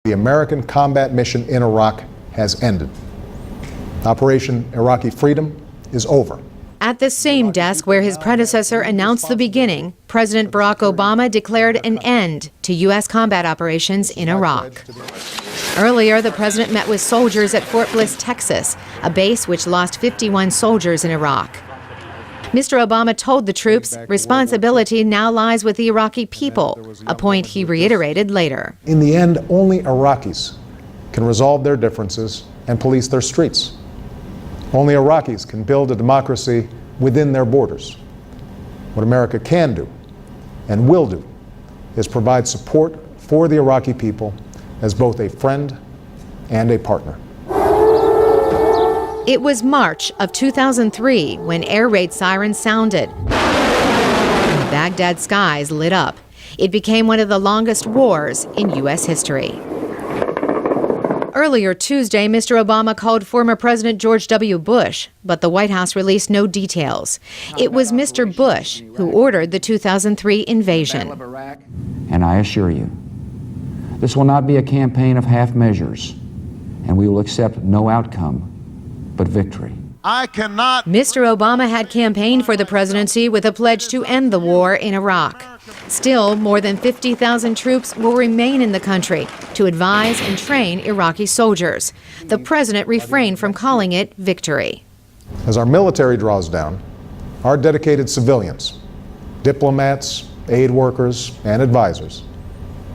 The American combat mission in Iraq has ended. Operation Iraqi Freedom is over. At the same desk where his predecessor announced the beginning, President Barack Obama declared an end to U.S. combat operations in Iraq. Earlier, the president met with soldiers at Fort Bliss, Texas, a base which lost 51 soldiers in Iraq. Mr. Obama told the troops responsibility now lies with the Iraqi people, a point he reiterated later. In the end, only Iraqis can resolve their differences and police their streets. Only Iraqis can build a democracy within their borders. What America can do and will do is provide support for the Iraqi people as both a friend and a partner. It was March of 2003 when air raid sirens sounded. Baghdad skies lit up. It became one of the longest wars in U.S. history. Earlier Tuesday, Mr. Obama called former President George W. Bush, but the White House released no details. It was Mr. Bush who ordered the 2003 invasion. And I assure you, this will not be a campaign of half measures, and we will accept no outcome but victory. Mr. Obama had campaigned for the presidency with a pledge to end the war in Iraq. Still, more than 50,000 troops will remain in the country to advise and train Iraqi soldiers. The president refrained from calling it victory. As our military draws down, our dedicated civilians, diplomats, aid workers, and advisors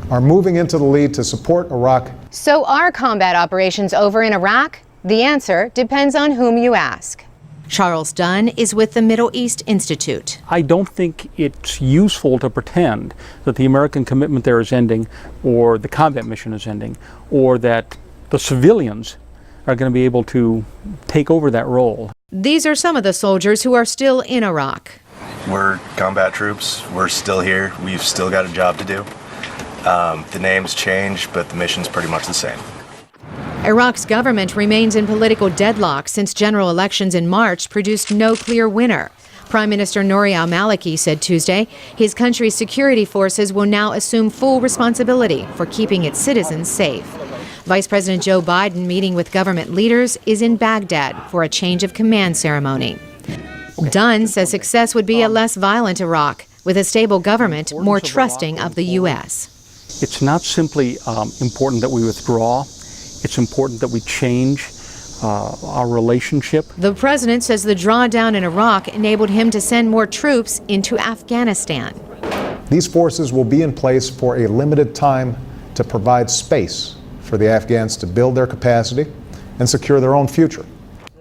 are moving into the lead to support Iraq. So are combat operations over in Iraq? The answer depends on whom you ask. Charles Dunn is with the Middle East Institute. I don't think it's useful to pretend that the American commitment there is ending, or the combat mission is ending, or that the civilians are going to be able to take over that role. These are some of the soldiers who are still in Iraq. We're combat troops. We're still here. We've still got a job to do. The names change, but the mission's pretty much the same. Iraq's government remains in political deadlock since general elections in March produced no clear winner. Prime Minister Nouri al-Maliki said Tuesday his country's security forces will now assume full responsibility for keeping its citizens safe. Vice President Joe Biden, meeting with government leaders, is in Baghdad for a change of command ceremony. Dunn says success would be a less violent Iraq, with a stable government more trusting of the U.S. It's not simply important that we withdraw. It's important that we change our relationship. The president says the drawdown in Iraq enabled him to send more troops into Afghanistan. These forces will be in place for a limited time to provide space for the Afghans to build their capacity and secure their own future.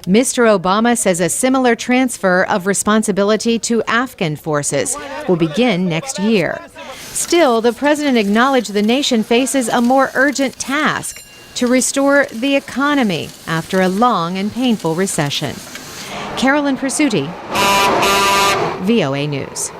Mr. Obama says a similar transfer of responsibility to Afghan forces will begin next year. Still, the president acknowledged the nation faces a more urgent task: to restore the economy after a long and painful recession. Carolyn Presutti, VOA News.